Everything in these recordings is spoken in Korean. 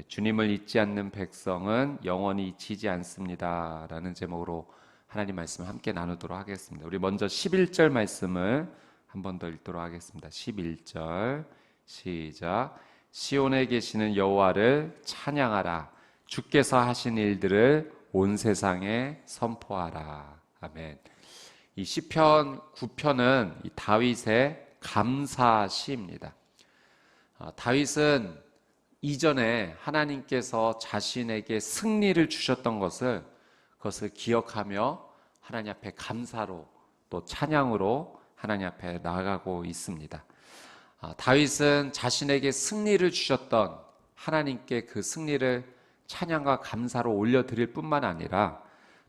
주님을 잊지 않는 백성은 영원히 잊히지 않습니다 라는 제목으로 하나님 말씀을 함께 나누도록 하겠습니다. 우리 먼저 11절 말씀을 한 번 더 읽도록 하겠습니다. 11절 시작. 시온에 계시는 여호와를 찬양하라. 주께서 하신 일들을 온 세상에 선포하라. 아멘. 이 시편 9편은 이 다윗의 감사 시입니다. 다윗은 이전에 하나님께서 자신에게 승리를 주셨던 그것을 기억하며 하나님 앞에 감사로 또 찬양으로 하나님 앞에 나아가고 있습니다. 다윗은 자신에게 승리를 주셨던 하나님께 그 승리를 찬양과 감사로 올려드릴 뿐만 아니라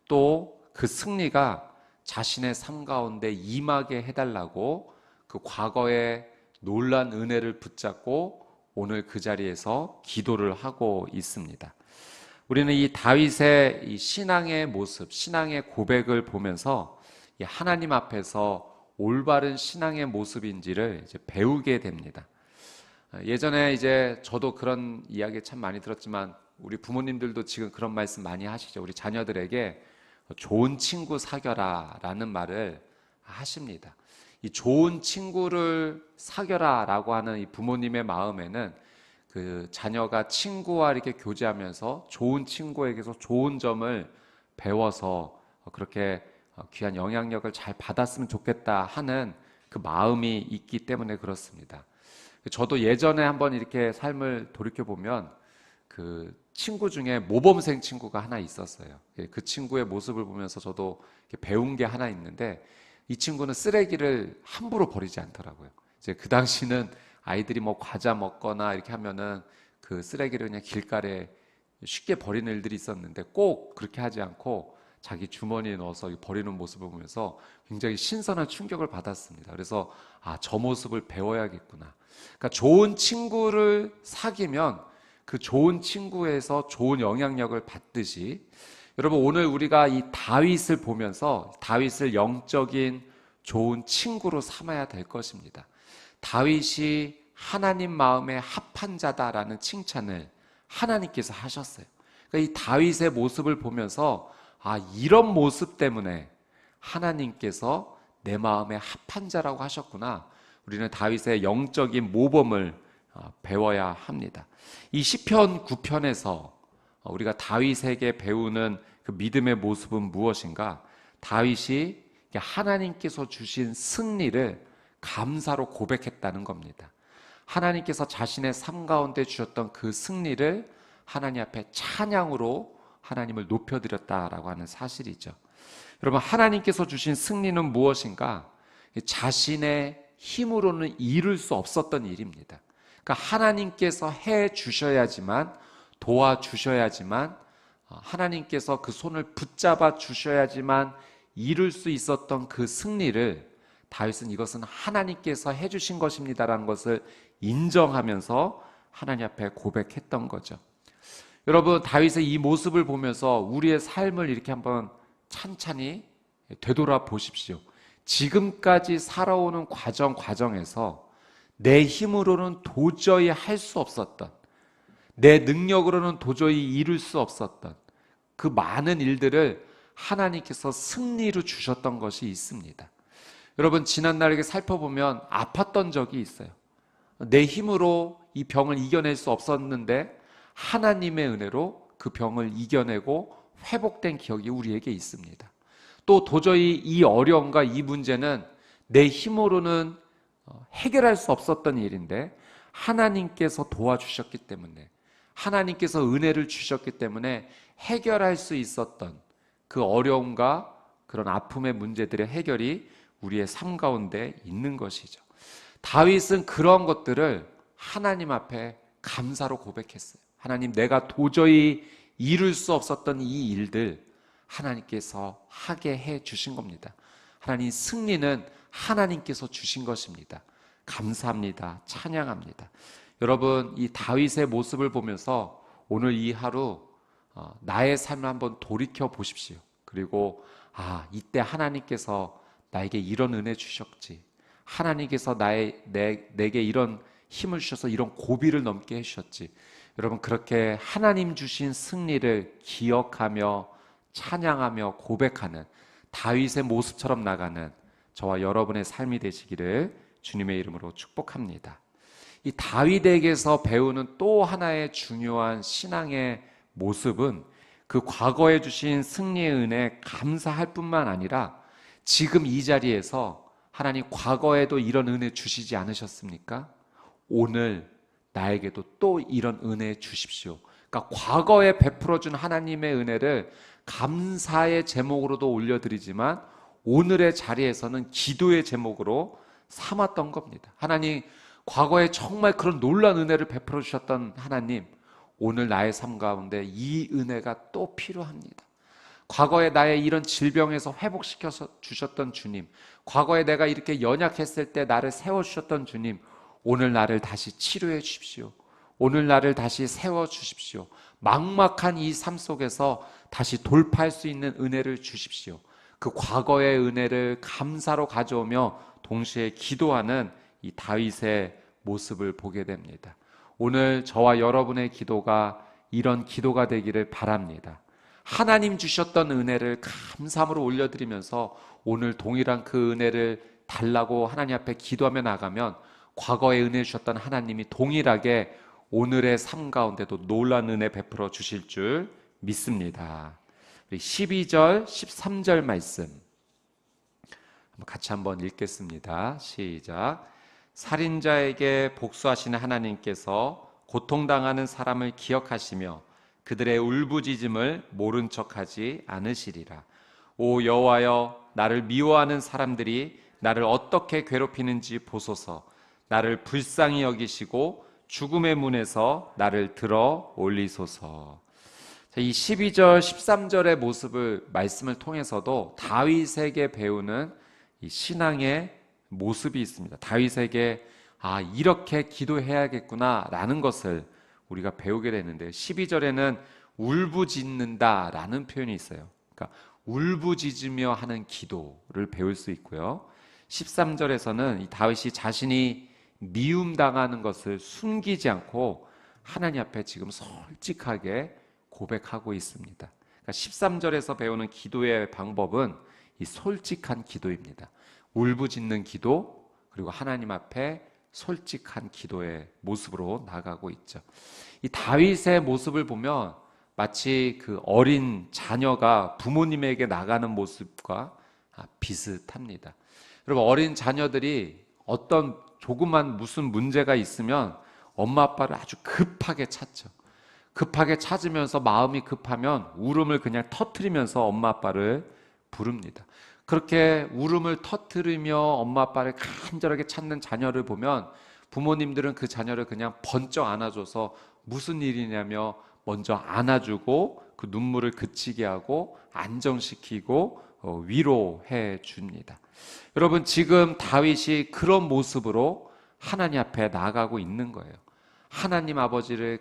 또 그 승리가 자신의 삶 가운데 임하게 해달라고 그 과거의 놀란 은혜를 붙잡고 오늘 그 자리에서 기도를 하고 있습니다. 우리는 이 다윗의 이 신앙의 모습, 신앙의 고백을 보면서 이 하나님 앞에서 올바른 신앙의 모습인지를 이제 배우게 됩니다. 예전에 이제 저도 그런 이야기 참 많이 들었지만 우리 부모님들도 지금 그런 말씀 많이 하시죠. 우리 자녀들에게 좋은 친구 사겨라 라는 말을 하십니다. 이 좋은 친구를 사겨라 라고 하는 이 부모님의 마음에는 그 자녀가 친구와 이렇게 교제하면서 좋은 친구에게서 좋은 점을 배워서 그렇게 귀한 영향력을 잘 받았으면 좋겠다 하는 그 마음이 있기 때문에 그렇습니다. 저도 예전에 한번 이렇게 삶을 돌이켜보면 그 친구 중에 모범생 친구가 하나 있었어요. 그 친구의 모습을 보면서 저도 배운 게 하나 있는데 이 친구는 쓰레기를 함부로 버리지 않더라고요. 이제 그 당시는 아이들이 뭐 과자 먹거나 이렇게 하면은 그 쓰레기를 그냥 길가에 쉽게 버리는 일들이 있었는데 꼭 그렇게 하지 않고 자기 주머니에 넣어서 버리는 모습을 보면서 굉장히 신선한 충격을 받았습니다. 그래서 저 모습을 배워야겠구나. 그러니까 좋은 친구를 사귀면 그 좋은 친구에서 좋은 영향력을 받듯이 여러분 오늘 우리가 이 다윗을 보면서 다윗을 영적인 좋은 친구로 삼아야 될 것입니다. 다윗이 하나님 마음에 합한 자다라는 칭찬을 하나님께서 하셨어요. 그러니까 이 다윗의 모습을 보면서 이런 모습 때문에 하나님께서 내 마음에 합한 자라고 하셨구나. 우리는 다윗의 영적인 모범을 배워야 합니다. 이 시편 9편에서 우리가 다윗에게 배우는 그 믿음의 모습은 무엇인가? 다윗이 하나님께서 주신 승리를 감사로 고백했다는 겁니다. 하나님께서 자신의 삶 가운데 주셨던 그 승리를 하나님 앞에 찬양으로 하나님을 높여드렸다라고 하는 사실이죠. 여러분 하나님께서 주신 승리는 무엇인가? 자신의 힘으로는 이룰 수 없었던 일입니다. 그러니까 하나님께서 해 주셔야지만 도와주셔야지만 하나님께서 그 손을 붙잡아 주셔야지만 이룰 수 있었던 그 승리를 다윗은 이것은 하나님께서 해주신 것입니다라는 것을 인정하면서 하나님 앞에 고백했던 거죠. 여러분 다윗의 이 모습을 보면서 우리의 삶을 이렇게 한번 찬찬히 되돌아 보십시오. 지금까지 살아오는 과정에서 내 힘으로는 도저히 할 수 없었던, 내 능력으로는 도저히 이룰 수 없었던 그 많은 일들을 하나님께서 승리로 주셨던 것이 있습니다. 여러분 지난날 이렇게 살펴보면 아팠던 적이 있어요. 내 힘으로 이 병을 이겨낼 수 없었는데 하나님의 은혜로 그 병을 이겨내고 회복된 기억이 우리에게 있습니다. 또 도저히 이 어려움과 이 문제는 내 힘으로는 해결할 수 없었던 일인데 하나님께서 도와주셨기 때문에 하나님께서 은혜를 주셨기 때문에 해결할 수 있었던 그 어려움과 그런 아픔의 문제들의 해결이 우리의 삶 가운데 있는 것이죠. 다윗은 그런 것들을 하나님 앞에 감사로 고백했어요. 하나님 내가 도저히 이룰 수 없었던 이 일들 하나님께서 하게 해 주신 겁니다. 하나님 승리는 하나님께서 주신 것입니다. 감사합니다. 찬양합니다. 여러분 이 다윗의 모습을 보면서 오늘 이 하루 나의 삶을 한번 돌이켜 보십시오. 그리고 이때 하나님께서 나에게 이런 은혜 주셨지. 하나님께서 내게 이런 힘을 주셔서 이런 고비를 넘게 해주셨지. 여러분, 그렇게 하나님 주신 승리를 기억하며 찬양하며 고백하는 다윗의 모습처럼 나가는 저와 여러분의 삶이 되시기를 주님의 이름으로 축복합니다. 이 다윗에게서 배우는 또 하나의 중요한 신앙의 모습은 그 과거에 주신 승리의 은혜에 감사할 뿐만 아니라 지금 이 자리에서 하나님, 과거에도 이런 은혜 주시지 않으셨습니까? 오늘 나에게도 또 이런 은혜 주십시오. 그러니까 과거에 베풀어준 하나님의 은혜를 감사의 제목으로도 올려드리지만 오늘의 자리에서는 기도의 제목으로 삼았던 겁니다. 하나님, 과거에 정말 그런 놀라운 은혜를 베풀어 주셨던 하나님, 오늘 나의 삶 가운데 이 은혜가 또 필요합니다. 과거에 나의 이런 질병에서 회복시켜서 주셨던 주님, 과거에 내가 이렇게 연약했을 때 나를 세워주셨던 주님, 오늘 나를 다시 치료해 주십시오. 오늘 나를 다시 세워주십시오. 막막한 이 삶 속에서 다시 돌파할 수 있는 은혜를 주십시오. 그 과거의 은혜를 감사로 가져오며 동시에 기도하는 이 다윗의 모습을 보게 됩니다. 오늘 저와 여러분의 기도가 이런 기도가 되기를 바랍니다. 하나님 주셨던 은혜를 감사함으로 올려드리면서 오늘 동일한 그 은혜를 달라고 하나님 앞에 기도하며 나가면 과거에 은혜 주셨던 하나님이 동일하게 오늘의 삶 가운데도 놀라운 은혜 베풀어 주실 줄 믿습니다. 12절, 13절 말씀 같이 한번 읽겠습니다. 시작. 살인자에게 복수하시는 하나님께서 고통당하는 사람을 기억하시며 그들의 울부짖음을 모른 척하지 않으시리라. 오 여호와여, 나를 미워하는 사람들이 나를 어떻게 괴롭히는지 보소서. 나를 불쌍히 여기시고 죽음의 문에서 나를 들어 올리소서. 이 12절, 13절의 모습을 말씀을 통해서도 다윗에게 배우는 이 신앙의 모습이 있습니다. 다윗에게 이렇게 기도해야겠구나 라는 것을 우리가 배우게 되는데, 12절에는 울부짖는다 라는 표현이 있어요. 그러니까 울부짖으며 하는 기도를 배울 수 있고요. 13절에서는 이 다윗이 자신이 미움당하는 것을 숨기지 않고 하나님 앞에 지금 솔직하게 고백하고 있습니다. 그러니까 13절에서 배우는 기도의 방법은 이 솔직한 기도입니다. 울부짖는 기도, 그리고 하나님 앞에 솔직한 기도의 모습으로 나가고 있죠. 이 다윗의 모습을 보면 마치 그 어린 자녀가 부모님에게 나가는 모습과 비슷합니다. 여러분, 어린 자녀들이 어떤 조그만 무슨 문제가 있으면 엄마 아빠를 아주 급하게 찾죠. 급하게 찾으면서 마음이 급하면 울음을 그냥 터뜨리면서 엄마 아빠를 부릅니다. 그렇게 울음을 터뜨리며 엄마 아빠를 간절하게 찾는 자녀를 보면 부모님들은 그 자녀를 그냥 번쩍 안아줘서 무슨 일이냐며 먼저 안아주고 그 눈물을 그치게 하고 안정시키고 위로해 줍니다. 여러분, 지금 다윗이 그런 모습으로 하나님 앞에 나가고 있는 거예요. 하나님 아버지를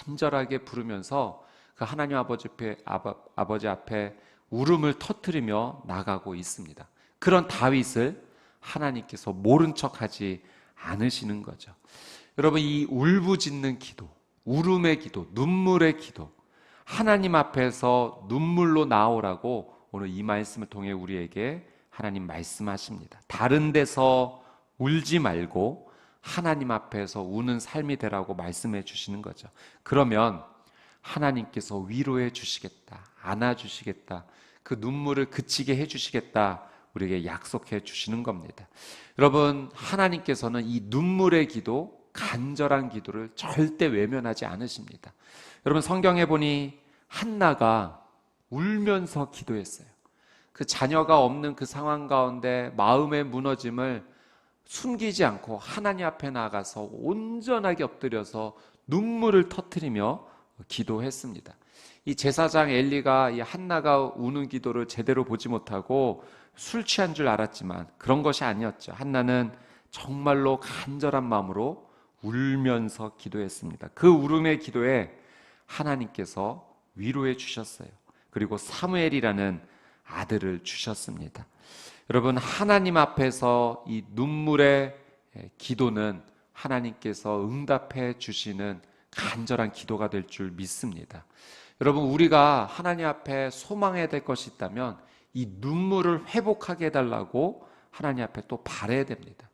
간절하게 부르면서 그 하나님 아버지 앞에 울음을 터뜨리며 나가고 있습니다. 그런 다윗을 하나님께서 모른 척하지 않으시는 거죠. 여러분, 이 울부짖는 기도, 울음의 기도, 눈물의 기도, 하나님 앞에서 눈물로 나오라고 오늘 이 말씀을 통해 우리에게 하나님 말씀하십니다. 다른 데서 울지 말고 하나님 앞에서 우는 삶이 되라고 말씀해 주시는 거죠. 그러면 하나님께서 위로해 주시겠다, 안아주시겠다, 그 눈물을 그치게 해주시겠다, 우리에게 약속해 주시는 겁니다. 여러분, 하나님께서는 이 눈물의 기도, 간절한 기도를 절대 외면하지 않으십니다. 여러분, 성경에 보니 한나가 울면서 기도했어요. 그 자녀가 없는 그 상황 가운데 마음의 무너짐을 숨기지 않고 하나님 앞에 나가서 온전하게 엎드려서 눈물을 터뜨리며 기도했습니다. 이 제사장 엘리가 이 한나가 우는 기도를 제대로 보지 못하고 술 취한 줄 알았지만 그런 것이 아니었죠. 한나는 정말로 간절한 마음으로 울면서 기도했습니다. 그 울음의 기도에 하나님께서 위로해 주셨어요. 그리고 사무엘이라는 아들을 주셨습니다. 여러분, 하나님 앞에서 이 눈물의 기도는 하나님께서 응답해 주시는 간절한 기도가 될 줄 믿습니다. 여러분, 우리가 하나님 앞에 소망해야 될 것이 있다면 이 눈물을 회복하게 해달라고 하나님 앞에 또 바라야 됩니다.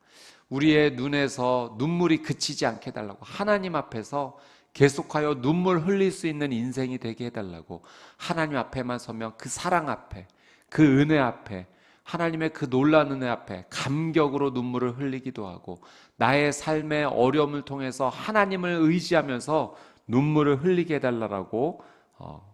우리의 눈에서 눈물이 그치지 않게 해달라고, 하나님 앞에서 계속하여 눈물 흘릴 수 있는 인생이 되게 해달라고, 하나님 앞에만 서면 그 사랑 앞에, 그 은혜 앞에, 하나님의 그 놀라운 은혜 앞에 감격으로 눈물을 흘리기도 하고, 나의 삶의 어려움을 통해서 하나님을 의지하면서 눈물을 흘리게 해달라고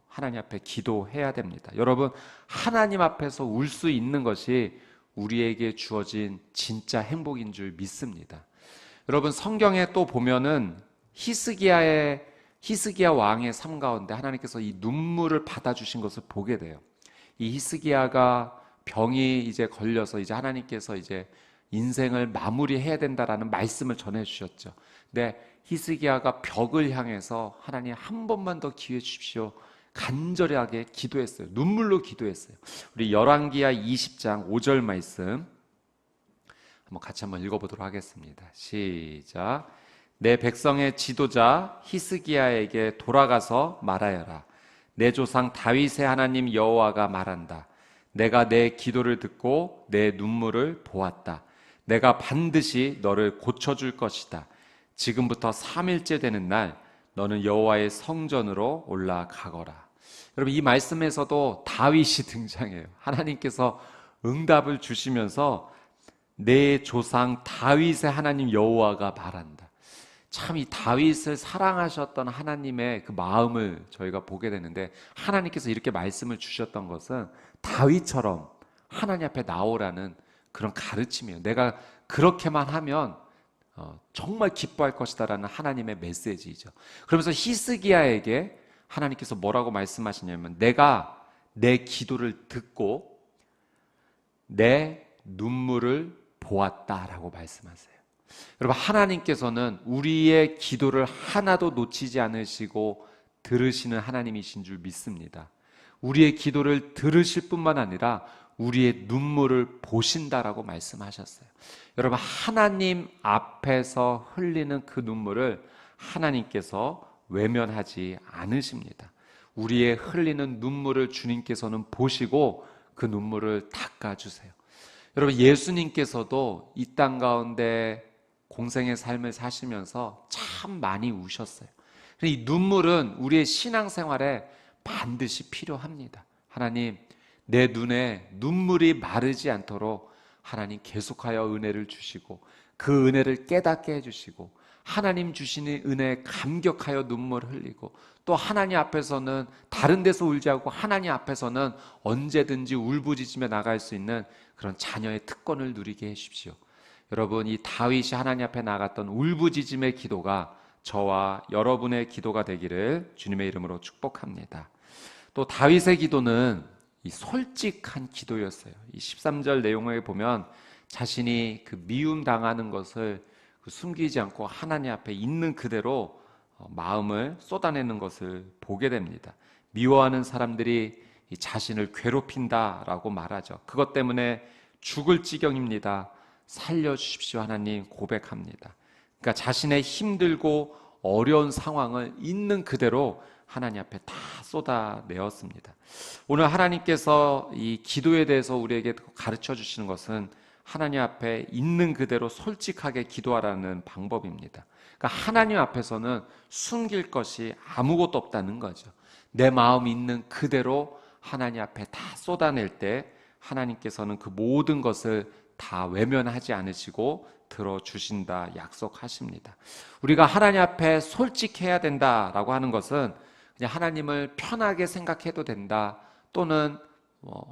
하나님 앞에 기도해야 됩니다. 여러분, 하나님 앞에서 울 수 있는 것이 우리에게 주어진 진짜 행복인 줄 믿습니다. 여러분, 성경에 또 보면은 히스기야 왕의 삶 가운데 하나님께서 이 눈물을 받아주신 것을 보게 돼요. 이 히스기야가 병이 이제 걸려서 이제 하나님께서 이제 인생을 마무리해야 된다라는 말씀을 전해주셨죠. 근데 히스기야가 벽을 향해서 하나님 한 번만 더 기회 주십시오, 간절하게 기도했어요. 눈물로 기도했어요. 우리 열왕기야 20장 5절 말씀 같이 한번 읽어보도록 하겠습니다. 시작. 내 백성의 지도자 히스기야에게 돌아가서 말하여라. 내 조상 다윗의 하나님 여호와가 말한다. 내가 내 기도를 듣고 내 눈물을 보았다. 내가 반드시 너를 고쳐줄 것이다. 지금부터 3일째 되는 날 너는 여호와의 성전으로 올라가거라. 여러분, 이 말씀에서도 다윗이 등장해요. 하나님께서 응답을 주시면서 내 조상 다윗의 하나님 여호와가 말한다. 참 이 다윗을 사랑하셨던 하나님의 그 마음을 저희가 보게 되는데, 하나님께서 이렇게 말씀을 주셨던 것은 다윗처럼 하나님 앞에 나오라는 그런 가르침이에요. 내가 그렇게만 하면 정말 기뻐할 것이다라는 하나님의 메시지이죠. 그러면서 히스기야에게 하나님께서 뭐라고 말씀하시냐면, 내가 내 기도를 듣고 내 눈물을 보았다라고 말씀하세요. 여러분, 하나님께서는 우리의 기도를 하나도 놓치지 않으시고 들으시는 하나님이신 줄 믿습니다. 우리의 기도를 들으실 뿐만 아니라 우리의 눈물을 보신다라고 말씀하셨어요. 여러분, 하나님 앞에서 흘리는 그 눈물을 하나님께서 외면하지 않으십니다. 우리의 흘리는 눈물을 주님께서는 보시고 그 눈물을 닦아주세요. 여러분, 예수님께서도 이 땅 가운데 공생의 삶을 사시면서 참 많이 우셨어요. 이 눈물은 우리의 신앙생활에 반드시 필요합니다. 하나님, 내 눈에 눈물이 마르지 않도록 하나님 계속하여 은혜를 주시고 그 은혜를 깨닫게 해주시고, 하나님 주시는 은혜에 감격하여 눈물을 흘리고, 또 하나님 앞에서는 다른 데서 울지 않고 하나님 앞에서는 언제든지 울부짖으며 나갈 수 있는 그런 자녀의 특권을 누리게 해주십시오. 여러분, 이 다윗이 하나님 앞에 나갔던 울부짖음의 기도가 저와 여러분의 기도가 되기를 주님의 이름으로 축복합니다. 또 다윗의 기도는 이 솔직한 기도였어요. 이 13절 내용을 보면 자신이 그 미움 당하는 것을 숨기지 않고 하나님 앞에 있는 그대로 마음을 쏟아내는 것을 보게 됩니다. 미워하는 사람들이 자신을 괴롭힌다라고 말하죠. 그것 때문에 죽을 지경입니다. 살려주십시오 하나님 고백합니다. 그러니까 자신의 힘들고 어려운 상황을 있는 그대로 하나님 앞에 다 쏟아내었습니다. 오늘 하나님께서 이 기도에 대해서 우리에게 가르쳐 주시는 것은 하나님 앞에 있는 그대로 솔직하게 기도하라는 방법입니다. 그러니까 하나님 앞에서는 숨길 것이 아무것도 없다는 거죠. 내 마음 있는 그대로 하나님 앞에 다 쏟아낼 때 하나님께서는 그 모든 것을 다 외면하지 않으시고 들어주신다 약속하십니다. 우리가 하나님 앞에 솔직해야 된다라고 하는 것은 그냥 하나님을 편하게 생각해도 된다, 또는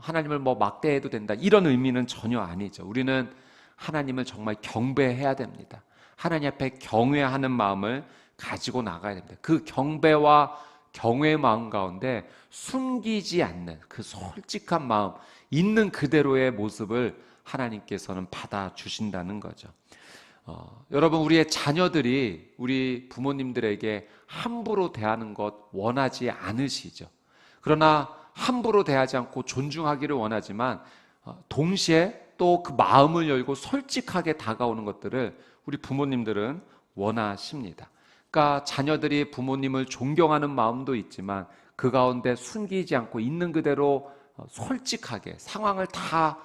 하나님을 막대해도 된다, 이런 의미는 전혀 아니죠. 우리는 하나님을 정말 경배해야 됩니다. 하나님 앞에 경외하는 마음을 가지고 나가야 됩니다. 그 경배와 경외의 마음 가운데 숨기지 않는 그 솔직한 마음, 있는 그대로의 모습을 하나님께서는 받아주신다는 거죠. 여러분, 우리의 자녀들이 우리 부모님들에게 함부로 대하는 것 원하지 않으시죠. 그러나 함부로 대하지 않고 존중하기를 원하지만 동시에 또 그 마음을 열고 솔직하게 다가오는 것들을 우리 부모님들은 원하십니다. 그러니까 자녀들이 부모님을 존경하는 마음도 있지만 그 가운데 숨기지 않고 있는 그대로 솔직하게 상황을 다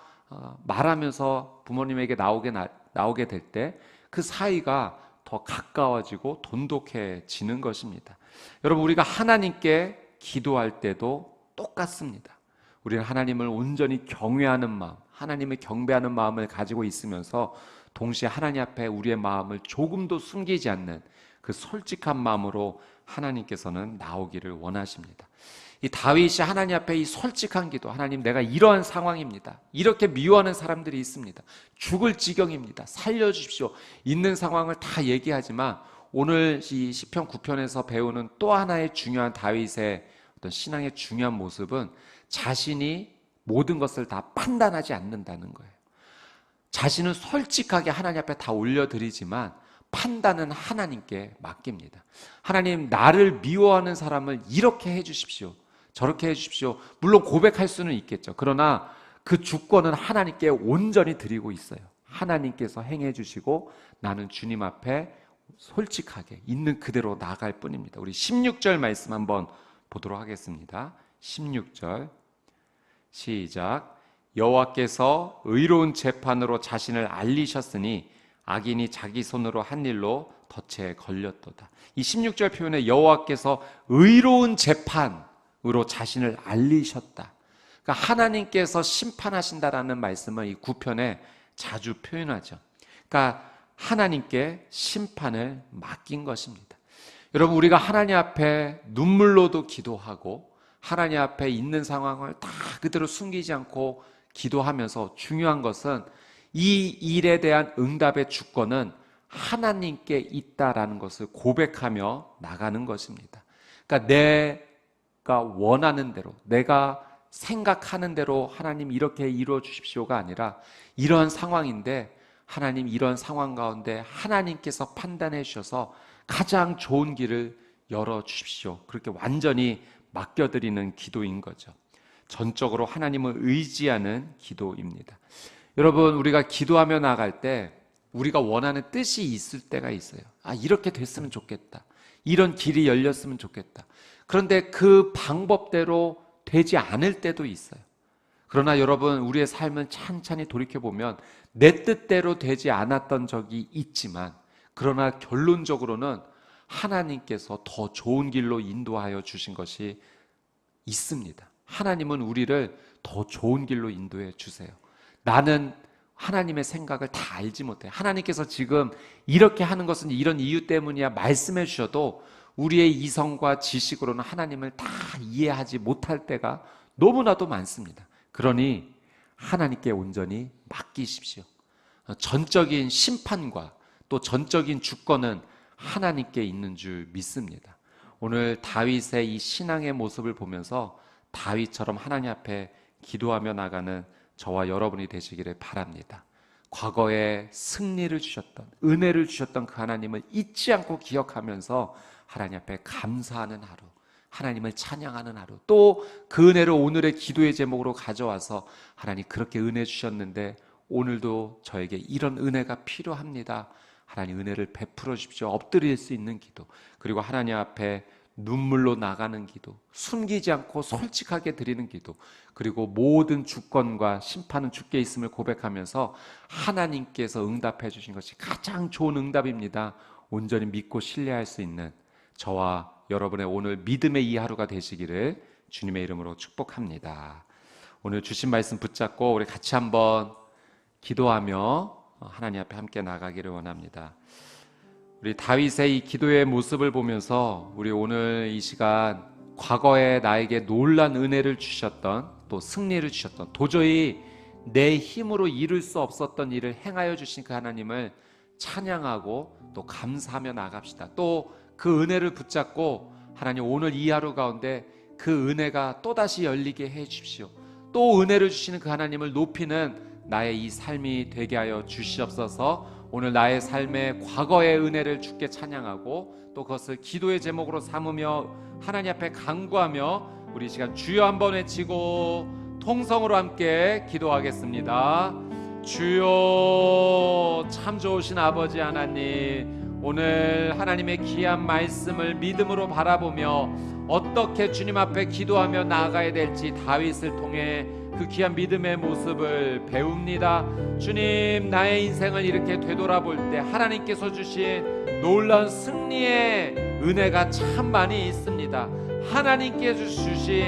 말하면서 부모님에게 나오게 될 때 그 사이가 더 가까워지고 돈독해지는 것입니다. 여러분, 우리가 하나님께 기도할 때도 똑같습니다. 우리는 하나님을 온전히 경외하는 마음, 하나님을 경배하는 마음을 가지고 있으면서 동시에 하나님 앞에 우리의 마음을 조금도 숨기지 않는 그 솔직한 마음으로 하나님께서는 나오기를 원하십니다. 이 다윗이 하나님 앞에 이 솔직한 기도, 하나님, 내가 이러한 상황입니다. 이렇게 미워하는 사람들이 있습니다. 죽을 지경입니다. 살려주십시오. 있는 상황을 다 얘기하지만 오늘 이 시편 9편에서 배우는 또 하나의 중요한 다윗의 어떤 신앙의 중요한 모습은 자신이 모든 것을 다 판단하지 않는다는 거예요. 자신은 솔직하게 하나님 앞에 다 올려드리지만 판단은 하나님께 맡깁니다. 하나님, 나를 미워하는 사람을 이렇게 해주십시오. 저렇게 해주십시오. 물론 고백할 수는 있겠죠. 그러나 그 주권은 하나님께 온전히 드리고 있어요. 하나님께서 행해 주시고 나는 주님 앞에 솔직하게 있는 그대로 나아갈 뿐입니다. 우리 16절 말씀 한번 보도록 하겠습니다. 16절 시작. 여호와께서 의로운 재판으로 자신을 알리셨으니 악인이 자기 손으로 한 일로 덫에 걸렸도다. 이 16절 표현에 여호와께서 의로운 재판으로 자신을 알리셨다. 그러니까 하나님께서 심판하신다라는 말씀을 이 9편에 자주 표현하죠. 그러니까 하나님께 심판을 맡긴 것입니다. 여러분, 우리가 하나님 앞에 눈물로도 기도하고 하나님 앞에 있는 상황을 다 그대로 숨기지 않고 기도하면서 중요한 것은 이 일에 대한 응답의 주권은 하나님께 있다라는 것을 고백하며 나가는 것입니다. 그러니까 내가 원하는 대로, 내가 생각하는 대로 하나님 이렇게 이루어 주십시오가 아니라 이런 상황인데 하나님, 이런 상황 가운데 하나님께서 판단해 주셔서 가장 좋은 길을 열어 주십시오. 그렇게 완전히 맡겨드리는 기도인 거죠. 전적으로 하나님을 의지하는 기도입니다. 여러분, 우리가 기도하며 나갈 때 우리가 원하는 뜻이 있을 때가 있어요. 이렇게 됐으면 좋겠다. 이런 길이 열렸으면 좋겠다. 그런데 그 방법대로 되지 않을 때도 있어요. 그러나 여러분, 우리의 삶은 찬찬히 돌이켜보면 내 뜻대로 되지 않았던 적이 있지만, 그러나 결론적으로는 하나님께서 더 좋은 길로 인도하여 주신 것이 있습니다. 하나님은 우리를 더 좋은 길로 인도해 주세요. 나는 하나님의 생각을 다 알지 못해. 하나님께서 지금 이렇게 하는 것은 이런 이유 때문이야 말씀해 주셔도 우리의 이성과 지식으로는 하나님을 다 이해하지 못할 때가 너무나도 많습니다. 그러니 하나님께 온전히 맡기십시오. 전적인 심판과 또 전적인 주권은 하나님께 있는 줄 믿습니다. 오늘 다윗의 이 신앙의 모습을 보면서 다윗처럼 하나님 앞에 기도하며 나가는 저와 여러분이 되시기를 바랍니다. 과거에 승리를 주셨던, 은혜를 주셨던 그 하나님을 잊지 않고 기억하면서 하나님 앞에 감사하는 하루, 하나님을 찬양하는 하루, 또 그 은혜를 오늘의 기도의 제목으로 가져와서 하나님, 그렇게 은혜 주셨는데 오늘도 저에게 이런 은혜가 필요합니다. 하나님, 은혜를 베풀어 주십시오. 엎드릴 수 있는 기도, 그리고 하나님 앞에 눈물로 나가는 기도, 숨기지 않고 솔직하게 드리는 기도, 그리고 모든 주권과 심판은 주께 있음을 고백하면서 하나님께서 응답해 주신 것이 가장 좋은 응답입니다. 온전히 믿고 신뢰할 수 있는 저와 여러분의 오늘 믿음의 이 하루가 되시기를 주님의 이름으로 축복합니다. 오늘 주신 말씀 붙잡고 우리 같이 한번 기도하며 하나님 앞에 함께 나가기를 원합니다. 우리 다윗의 이 기도의 모습을 보면서 우리 오늘 이 시간 과거에 나에게 놀란 은혜를 주셨던, 또 승리를 주셨던, 도저히 내 힘으로 이룰 수 없었던 일을 행하여 주신 그 하나님을 찬양하고 또 감사하며 나갑시다. 또 그 은혜를 붙잡고 하나님, 오늘 이 하루 가운데 그 은혜가 또다시 열리게 해 주십시오. 또 은혜를 주시는 그 하나님을 높이는 나의 이 삶이 되게 하여 주시옵소서. 오늘 나의 삶의 과거의 은혜를 주께 찬양하고 또 그것을 기도의 제목으로 삼으며 하나님 앞에 간구하며 우리 시간 주여 한번 외치고 통성으로 함께 기도하겠습니다. 주여, 참 좋으신 아버지 하나님, 오늘 하나님의 귀한 말씀을 믿음으로 바라보며 어떻게 주님 앞에 기도하며 나아가야 될지 다윗을 통해 그 귀한 믿음의 모습을 배웁니다. 주님, 나의 인생을 이렇게 되돌아볼 때 하나님께서 주신 놀라운 승리의 은혜가 참 많이 있습니다. 하나님께서 주신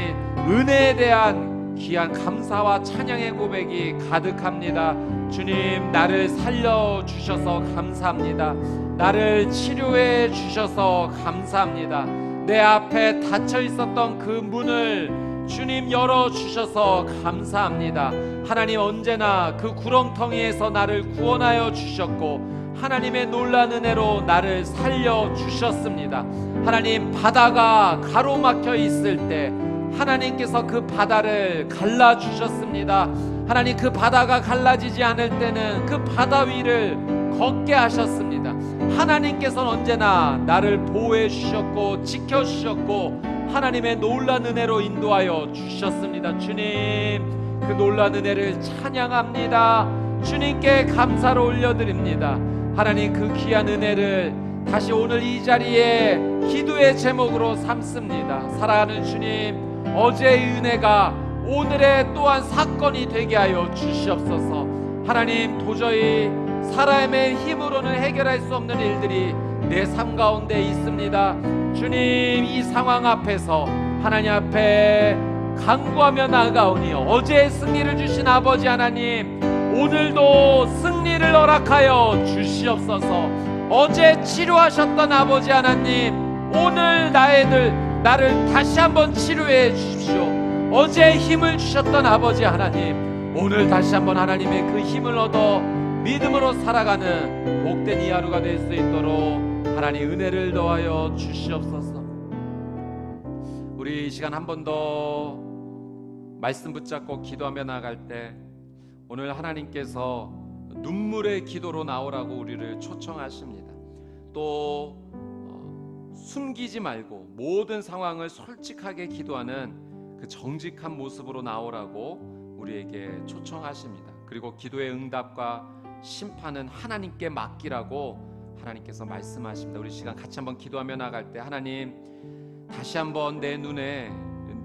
은혜에 대한 귀한 감사와 찬양의 고백이 가득합니다. 주님, 나를 살려주셔서 감사합니다. 나를 치료해 주셔서 감사합니다. 내 앞에 닫혀 있었던 그 문을 주님 열어주셔서 감사합니다. 하나님, 언제나 그 구렁텅이에서 나를 구원하여 주셨고 하나님의 놀라운 은혜로 나를 살려주셨습니다. 하나님, 바다가 가로막혀 있을 때 하나님께서 그 바다를 갈라주셨습니다. 하나님, 그 바다가 갈라지지 않을 때는 그 바다 위를 걷게 하셨습니다. 하나님께서는 언제나 나를 보호해 주셨고 지켜주셨고 하나님의 놀라운 은혜로 인도하여 주셨습니다. 주님, 그 놀라운 은혜를 찬양합니다. 주님께 감사를 올려드립니다. 하나님, 그 귀한 은혜를 다시 오늘 이 자리에 기도의 제목으로 삼습니다. 사랑하는 주님, 어제의 은혜가 오늘의 또한 사건이 되게 하여 주시옵소서. 하나님, 도저히 사람의 힘으로는 해결할 수 없는 일들이 내 삶 가운데 있습니다. 주님, 이 상황 앞에서 하나님 앞에 간구하며 나아가오니 어제의 승리를 주신 아버지 하나님, 오늘도 승리를 허락하여 주시옵소서. 어제 치료하셨던 아버지 하나님, 오늘 나를 다시 한번 치료해 주십시오. 어제 힘을 주셨던 아버지 하나님, 오늘 다시 한번 하나님의 그 힘을 얻어 믿음으로 살아가는 복된 이 하루가 될 수 있도록 하나님 은혜를 더하여 주시옵소서. 우리 이 시간 한 번 더 말씀 붙잡고 기도하며 나아갈 때 오늘 하나님께서 눈물의 기도로 나오라고 우리를 초청하십니다. 또 숨기지 말고 모든 상황을 솔직하게 기도하는 그 정직한 모습으로 나오라고 우리에게 초청하십니다. 그리고 기도의 응답과 심판은 하나님께 맡기라고 하나님께서 말씀하십니다. 우리 시간 같이 한번 기도하며 나갈 때 하나님, 다시 한번 내 눈에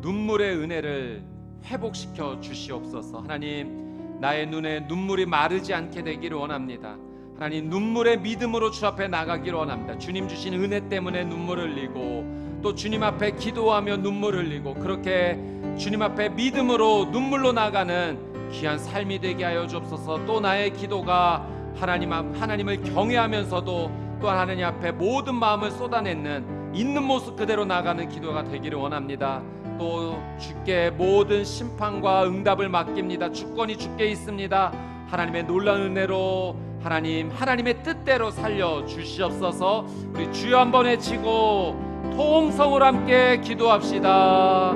눈물의 은혜를 회복시켜 주시옵소서. 하나님, 나의 눈에 눈물이 마르지 않게 되기를 원합니다. 하나님, 눈물의 믿음으로 주 앞에 나가기를 원합니다. 주님 주신 은혜 때문에 눈물을 흘리고 또 주님 앞에 기도하며 눈물을 흘리고 그렇게 주님 앞에 믿음으로 눈물로 나가는 귀한 삶이 되게 하여 주옵소서. 또 나의 기도가 하나님을 경외하면서도 또 하나님 앞에 모든 마음을 쏟아내는 있는 모습 그대로 나가는 기도가 되기를 원합니다. 또 주께 모든 심판과 응답을 맡깁니다. 주권이 주께 있습니다. 하나님의 놀라운 은혜로 하나님의 뜻대로 살려 주시옵소서. 우리 주여 한번 외치고 통성으로 함께 기도합시다.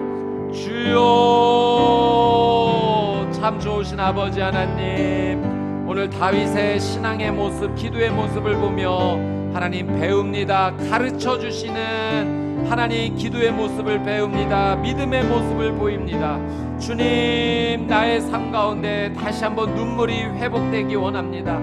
주여, 참 좋으신 아버지 하나님, 오늘 다윗의 신앙의 모습, 기도의 모습을 보며 하나님 배웁니다. 가르쳐 주시는 하나님 기도의 모습을 배웁니다. 믿음의 모습을 보입니다. 주님, 나의 삶 가운데 다시 한번 눈물이 회복되기 원합니다.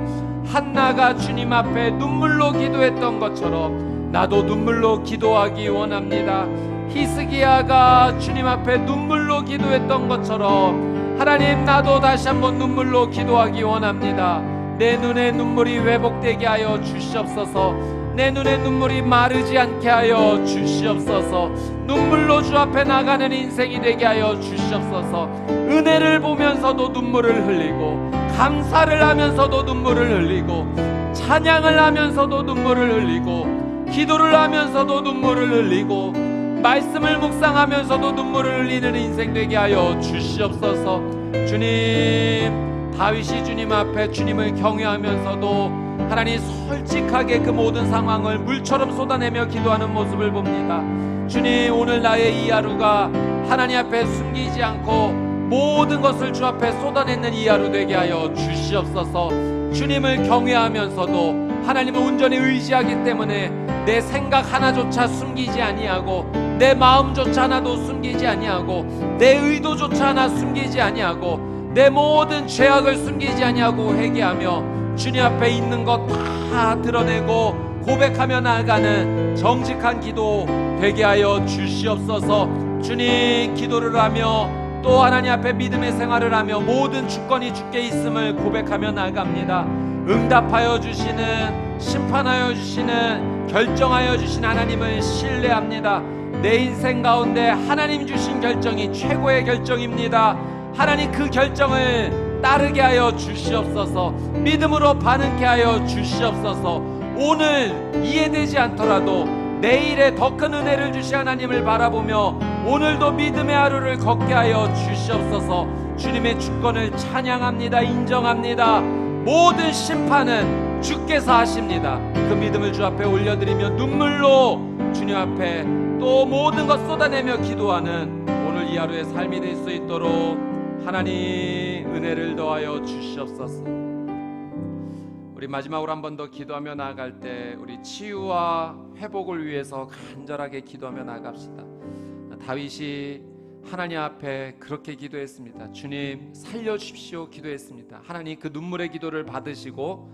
한나가 주님 앞에 눈물로 기도했던 것처럼 나도 눈물로 기도하기 원합니다. 히스기야가 주님 앞에 눈물로 기도했던 것처럼 하나님, 나도 다시 한번 눈물로 기도하기 원합니다. 내 눈에 눈물이 회복되게 하여 주시옵소서. 내 눈에 눈물이 마르지 않게 하여 주시옵소서. 눈물로 주 앞에 나가는 인생이 되게 하여 주시옵소서. 은혜를 보면서도 눈물을 흘리고 감사를 하면서도 눈물을 흘리고 찬양을 하면서도 눈물을 흘리고 기도를 하면서도 눈물을 흘리고 말씀을 묵상하면서도 눈물을 흘리는 인생 되게 하여 주시옵소서. 주님, 다윗이 주님 앞에 주님을 경외하면서도 하나님 솔직하게 그 모든 상황을 물처럼 쏟아내며 기도하는 모습을 봅니다. 주님, 오늘 나의 이 하루가 하나님 앞에 숨기지 않고 모든 것을 주 앞에 쏟아내는 이 하루 되게 하여 주시옵소서. 주님을 경외하면서도 하나님을 온전히 의지하기 때문에 내 생각 하나조차 숨기지 아니하고 내 마음조차 하나도 숨기지 아니하고 내 의도조차 하나 숨기지 아니하고 내 모든 죄악을 숨기지 아니하고 회개하며 주님 앞에 있는 것 다 드러내고 고백하며 나아가는 정직한 기도 되게 하여 주시옵소서. 주님, 기도를 하며 또 하나님 앞에 믿음의 생활을 하며 모든 주권이 주께 있음을 고백하며 나아갑니다. 응답하여 주시는, 심판하여 주시는, 결정하여 주신 하나님을 신뢰합니다. 내 인생 가운데 하나님 주신 결정이 최고의 결정입니다. 하나님, 그 결정을 따르게 하여 주시옵소서. 믿음으로 반응케 하여 주시옵소서. 오늘 이해되지 않더라도 내일에 더 큰 은혜를 주신 하나님을 바라보며 오늘도 믿음의 하루를 걷게 하여 주시옵소서. 주님의 주권을 찬양합니다. 인정합니다. 모든 심판은 주께서 하십니다. 그 믿음을 주 앞에 올려드리며 눈물로 주님 앞에 또 모든 것 쏟아내며 기도하는 오늘 이 하루의 삶이 될 수 있도록 하나님 은혜를 더하여 주시옵소서. 우리 마지막으로 한 번 더 기도하며 나아갈 때 우리 치유와 회복을 위해서 간절하게 기도하며 나아갑시다. 다윗이 하나님 앞에 그렇게 기도했습니다. 주님, 살려주십시오 기도했습니다. 하나님, 그 눈물의 기도를 받으시고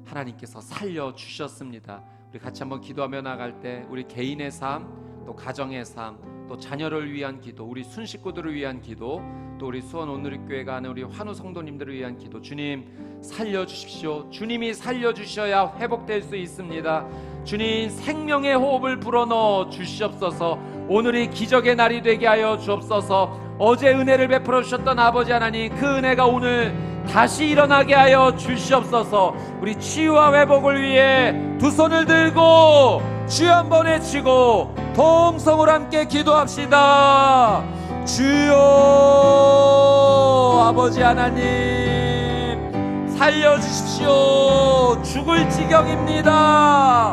하나님께서 살려주셨습니다. 우리 같이 한번 기도하며 나아갈 때 우리 개인의 삶, 또 가정의 삶, 또 자녀를 위한 기도, 우리 순식구들을 위한 기도, 또 우리 수원 온누리교회가 하는 우리 환우 성도님들을 위한 기도, 주님 살려주십시오. 주님이 살려주셔야 회복될 수 있습니다. 주님, 생명의 호흡을 불어넣어 주시옵소서. 오늘이 기적의 날이 되게 하여 주옵소서. 어제 은혜를 베풀어 주셨던 아버지 하나님, 그 은혜가 오늘 다시 일어나게 하여 주시옵소서. 우리 치유와 회복을 위해 두 손을 들고 주여 한번 외치고 동성으로 함께 기도합시다. 주여, 아버지 하나님 살려주십시오. 죽을 지경입니다.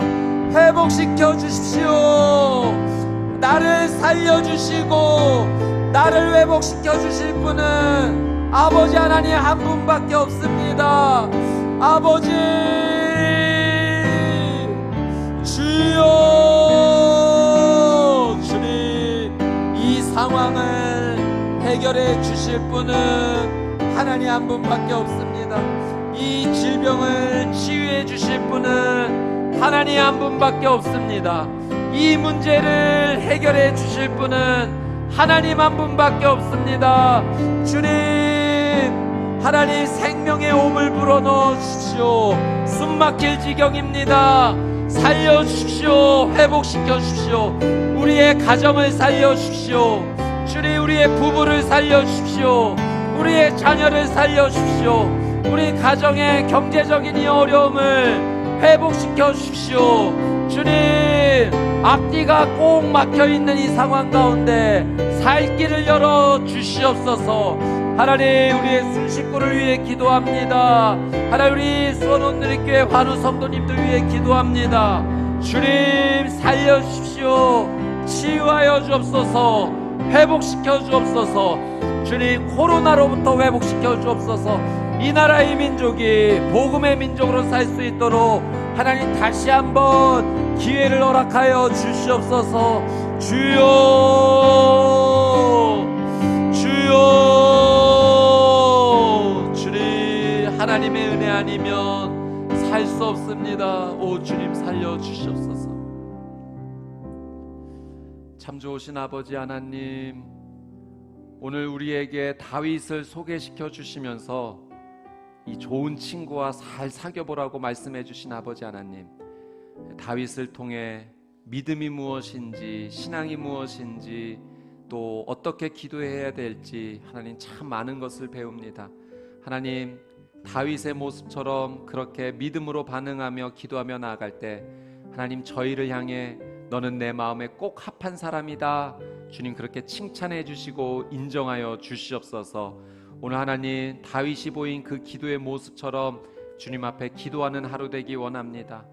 회복시켜 주십시오. 나를 살려주시고 나를 회복시켜 주실 분은 아버지 하나님 한 분밖에 없습니다. 아버지, 주여, 주님, 이 상황을 해결해 주실 분은 하나님 한 분밖에 없습니다. 이 질병을 치유해 주실 분은 하나님 한 분밖에 없습니다. 이 문제를 해결해 주실 분은 하나님 한 분밖에 없습니다. 주님, 하나님 생명의 호흡을 불어넣어 주십시오. 숨 막힐 지경입니다. 살려주십시오. 회복시켜 주십시오. 우리의 가정을 살려주십시오. 주님, 우리의 부부를 살려주십시오. 우리의 자녀를 살려주십시오. 우리 가정의 경제적인 이 어려움을 회복시켜 주십시오. 주님, 앞뒤가 꼭 막혀있는 이 상황 가운데 살 길을 열어 주시옵소서. 하나님, 우리의 순식구를 위해 기도합니다. 하나님, 우리 수원 온누리교회 환우 성도님들 위해 기도합니다. 주님, 살려주십시오. 치유하여 주옵소서. 회복시켜 주옵소서. 주님, 코로나로부터 회복시켜 주옵소서. 이 나라의 민족이 복음의 민족으로 살 수 있도록 하나님 다시 한번 기회를 허락하여 주시옵소서. 주여, 주여, 주님, 하나님의 은혜 아니면 살 수 없습니다. 오 주님, 살려 주시옵소서. 참 좋으신 아버지 하나님, 오늘 우리에게 다윗을 소개시켜 주시면서 이 좋은 친구와 잘 사귀어보라고 말씀해 주신 아버지 하나님, 다윗을 통해 믿음이 무엇인지, 신앙이 무엇인지, 또 어떻게 기도해야 될지 하나님 참 많은 것을 배웁니다. 하나님, 다윗의 모습처럼 그렇게 믿음으로 반응하며 기도하며 나아갈 때 하나님, 저희를 향해 너는 내 마음에 꼭 합한 사람이다, 주님 그렇게 칭찬해 주시고 인정하여 주시옵소서. 오늘 하나님, 다윗이 보인 그 기도의 모습처럼 주님 앞에 기도하는 하루 되기 원합니다.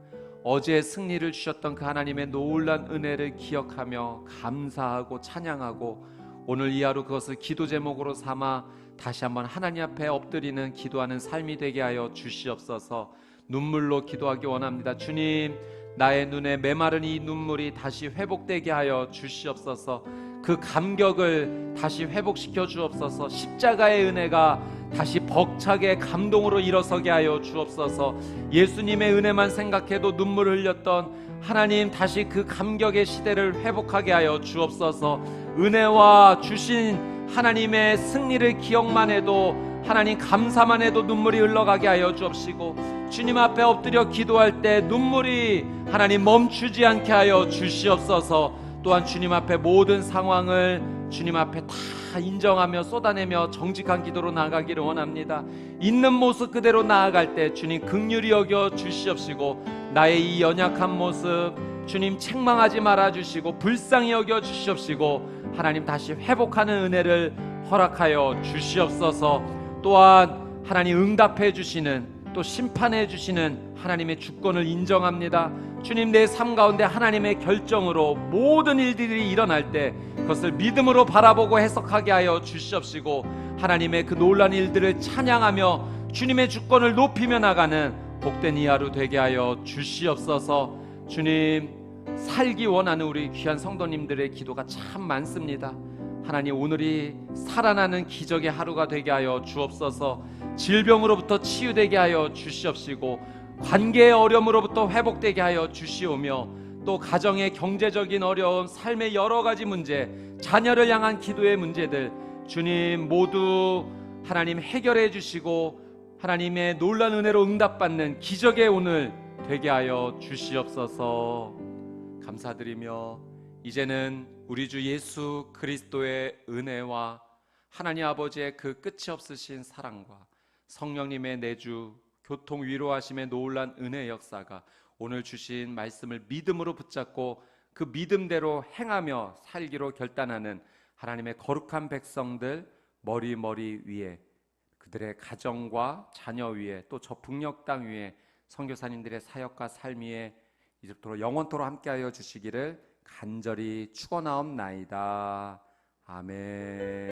어제 승리를 주셨던 그 하나님의 놀란 은혜를 기억하며 감사하고 찬양하고 오늘 이 하루 그것을 기도 제목으로 삼아 다시 한번 하나님 앞에 엎드리는 기도하는 삶이 되게 하여 주시옵소서. 눈물로 기도하기 원합니다. 주님, 나의 눈에 메마른 이 눈물이 다시 회복되게 하여 주시옵소서. 그 그 감격을 다시 회복시켜 주옵소서. 십자가의 은혜가 다시 벅차게 감동으로 일어서게 하여 주옵소서. 예수님의 은혜만 생각해도 눈물을 흘렸던 하나님, 다시 그 감격의 시대를 회복하게 하여 주옵소서. 은혜와 주신 하나님의 승리를 기억만 해도, 하나님 감사만 해도 눈물이 흘러가게 하여 주옵시고, 주님 앞에 엎드려 기도할 때 눈물이 하나님 멈추지 않게 하여 주시옵소서. 또한 주님 앞에 모든 상황을 주님 앞에 다 인정하며 쏟아내며 정직한 기도로 나아가기를 원합니다. 있는 모습 그대로 나아갈 때 주님 긍휼히 여겨 주시옵시고, 나의 이 연약한 모습 주님 책망하지 말아 주시고 불쌍히 여겨 주시옵시고, 하나님 다시 회복하는 은혜를 허락하여 주시옵소서. 또한 하나님 응답해 주시는, 또 심판해 주시는 하나님의 주권을 인정합니다. 주님, 내 삶 가운데 하나님의 결정으로 모든 일들이 일어날 때 그것을 믿음으로 바라보고 해석하게 하여 주시옵시고, 하나님의 그 놀라운 일들을 찬양하며 주님의 주권을 높이며 나가는 복된 이 하루 되게 하여 주시옵소서. 주님, 살기 원하는 우리 귀한 성도님들의 기도가 참 많습니다. 하나님, 오늘이 살아나는 기적의 하루가 되게 하여 주옵소서. 질병으로부터 치유되게 하여 주시옵시고, 관계의 어려움으로부터 회복되게 하여 주시오며, 또 가정의 경제적인 어려움, 삶의 여러 가지 문제, 자녀를 향한 기도의 문제들 주님 모두 하나님 해결해 주시고, 하나님의 놀라운 은혜로 응답받는 기적의 오늘 되게 하여 주시옵소서. 감사드리며, 이제는 우리 주 예수 그리스도의 은혜와 하나님 아버지의 그 끝이 없으신 사랑과 성령님의 내주 교통 위로하심의 놀란 은혜의 역사가 오늘 주신 말씀을 믿음으로 붙잡고 그 믿음대로 행하며 살기로 결단하는 하나님의 거룩한 백성들 머리 위에, 그들의 가정과 자녀 위에, 또 저 북녘 땅 위에 선교사님들의 사역과 삶 위에 이제부터 영원토록 함께하여 주시기를 간절히 축원하옵나이다. 아멘.